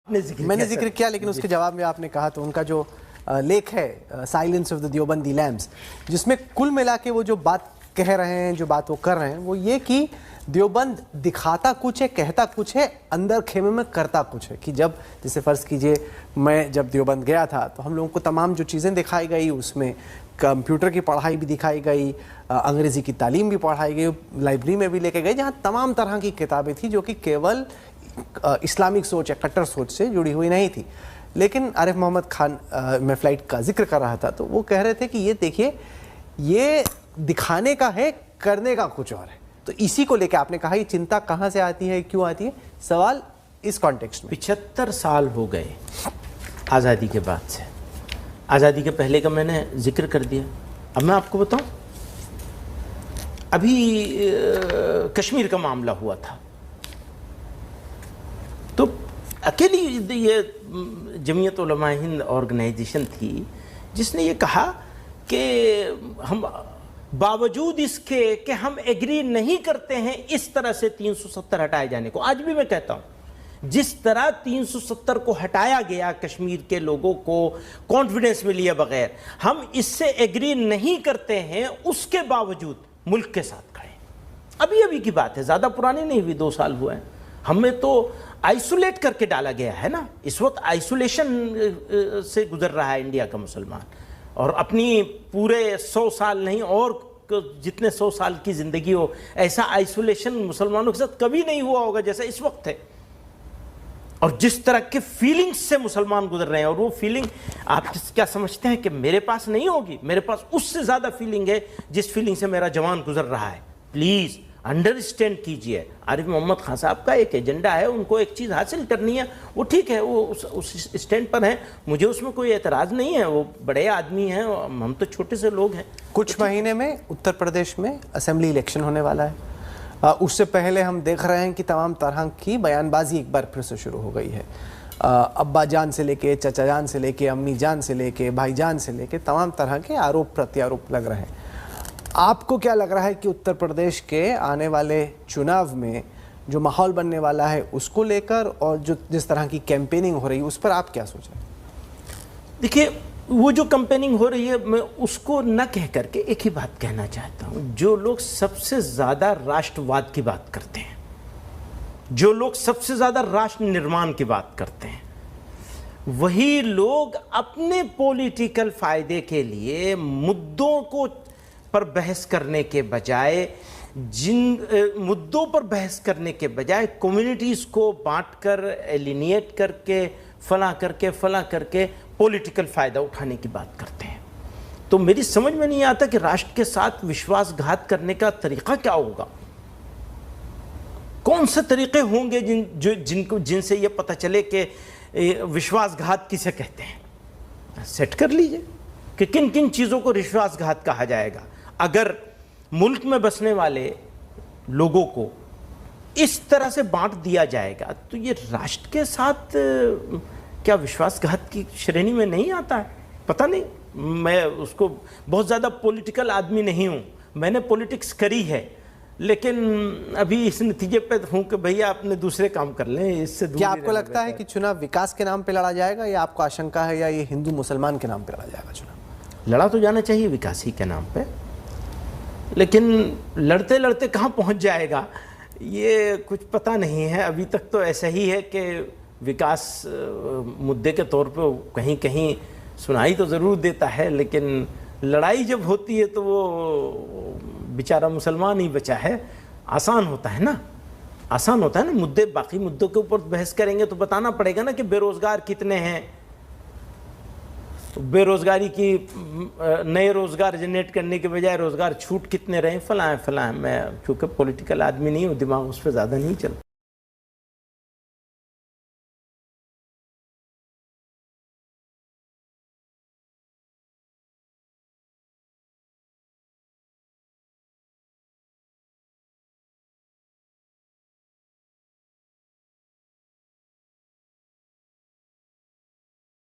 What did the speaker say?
मैंने जिक्र किया, लेकिन उसके जवाब में आपने कहा तो उनका जो लेख है silence of the Deobandi lamps, जिसमें कुल मिला के वो जो बात कह रहे हैं, जो बात वो कर रहे हैं, वो ये कि देवबंद दिखाता कुछ है, कहता कुछ है, अंदर खेमे में करता कुछ है। कि जब जैसे फ़र्ज़ कीजिए मैं जब देवबंद गया था तो हम लोगों को तमाम जो चीज़ें दिखाई गई, उसमें कंप्यूटर की पढ़ाई भी दिखाई गई, अंग्रेज़ी की तालीम भी पढ़ाई गई, लाइब्रेरी में भी लेके गए जहाँ तमाम तरह की किताबें थी जो कि केवल इस्लामिक सोच या कट्टर सोच से जुड़ी हुई नहीं थी। लेकिन आरिफ मोहम्मद खान मैं फ़्लाइट का जिक्र कर रहा था तो वो कह रहे थे कि ये देखिए, ये दिखाने का है, करने का कुछ और है। तो इसी को लेकर आपने कहा ये चिंता कहाँ से आती है, क्यों आती है? सवाल इस कॉन्टेक्स्ट में 75 साल हो गए आज़ादी के बाद से। आज़ादी के पहले का मैंने जिक्र कर दिया। अब मैं आपको बताऊं, अभी कश्मीर का मामला हुआ था तो अकेली ये जमीयत उलमा हिंद ऑर्गेनाइजेशन थी जिसने ये कहा कि हम बावजूद इसके कि हम एग्री नहीं करते हैं इस तरह से 370 हटाए जाने को। आज भी मैं कहता हूं, जिस तरह 370 को हटाया गया कश्मीर के लोगों को कॉन्फिडेंस में लिए बगैर, हम इससे एग्री नहीं करते हैं, उसके बावजूद मुल्क के साथ खड़े। अभी अभी की बात है, ज़्यादा पुरानी नहीं हुई, 2 साल हुए हैं। हमें तो आइसोलेट करके डाला गया है ना। इस वक्त आइसोलेशन से गुजर रहा है इंडिया का मुसलमान, और अपनी पूरे 100 साल नहीं और जितने 100 साल की ज़िंदगी हो, ऐसा आइसोलेशन मुसलमानों के साथ कभी नहीं हुआ होगा जैसा इस वक्त है। और जिस तरह के फीलिंग्स से मुसलमान गुजर रहे हैं, और वो फीलिंग आप क्या समझते हैं कि मेरे पास नहीं होगी? मेरे पास उससे ज़्यादा फीलिंग है जिस फीलिंग से मेरा जवान गुजर रहा है। प्लीज़ अंडरस्टैंड कीजिए, आरिफ मोहम्मद खान साहब का एक एजेंडा है, उनको एक चीज़ हासिल करनी है, वो ठीक है, वो उस स्टैंड पर हैं, मुझे उसमें कोई एतराज़ नहीं है। वो बड़े आदमी हैं, हम तो छोटे से लोग हैं। कुछ महीने में उत्तर प्रदेश में असेंबली इलेक्शन होने वाला है। उससे पहले हम देख रहे हैं कि तमाम तरह की बयानबाजी एक बार फिर से शुरू हो गई है। अब्बा जान से लेके, चचा जान से लेके, अम्मी जान से लेके, भाई जान से लेके तमाम तरह के आरोप प्रत्यारोप लग रहे हैं। आपको क्या लग रहा है कि उत्तर प्रदेश के आने वाले चुनाव में जो माहौल बनने वाला है उसको लेकर, और जो जिस तरह की कैंपेनिंग हो रही है उस पर आप क्या सोच रहे हैं? देखिए, वो जो कैंपेनिंग हो रही है, मैं उसको न कह करके एक ही बात कहना चाहता हूँ। जो लोग सबसे ज़्यादा राष्ट्रवाद की बात करते हैं, जो लोग सबसे ज़्यादा राष्ट्र निर्माण की बात करते हैं, वही लोग अपने पॉलिटिकल फ़ायदे के लिए मुद्दों को पर बहस करने के बजाय, जिन मुद्दों पर बहस करने के बजाय कम्युनिटीज़ को बांटकर, एलिनिएट करके, फला करके पॉलिटिकल फ़ायदा उठाने की बात करते हैं। तो मेरी समझ में नहीं आता कि राष्ट्र के साथ विश्वासघात करने का तरीक़ा क्या होगा। कौन से तरीक़े होंगे जिनसे ये पता चले कि विश्वासघात किसे कहते हैं। सेट कर लीजिए कि किन किन चीज़ों को विश्वासघात कहा जाएगा। अगर मुल्क में बसने वाले लोगों को इस तरह से बांट दिया जाएगा तो ये राष्ट्र के साथ क्या विश्वासघात की श्रेणी में नहीं आता है? पता नहीं, मैं उसको बहुत ज़्यादा पॉलिटिकल आदमी नहीं हूँ, मैंने पॉलिटिक्स करी है, लेकिन अभी इस नतीजे पे हूँ कि भैया अपने दूसरे काम कर लें, इससे दूर। क्या आपको लगता है कि चुनाव विकास के नाम पे लड़ा जाएगा, या आपको आशंका है या ये हिंदू मुसलमान के नाम पे लड़ा जाएगा चुनाव? लड़ा तो जाना चाहिए विकास ही के नाम पे, लेकिन लड़ते लड़ते कहाँ पहुँच जाएगा ये कुछ पता नहीं है। अभी तक तो ऐसा ही है कि विकास मुद्दे के तौर पे कहीं कहीं सुनाई तो ज़रूर देता है, लेकिन लड़ाई जब होती है तो वो बेचारा मुसलमान ही बचा है। आसान होता है ना, आसान होता है ना। मुद्दे, बाकी मुद्दों के ऊपर बहस करेंगे तो बताना पड़ेगा ना कि बेरोज़गार कितने हैं, बेरोज़गारी की नए रोज़गार जनरेट करने के बजाय रोज़गार छूट कितने रहे, फलां। मैं चूँकि पॉलिटिकल आदमी नहीं हूँ, दिमाग उस पर ज़्यादा नहीं चलता।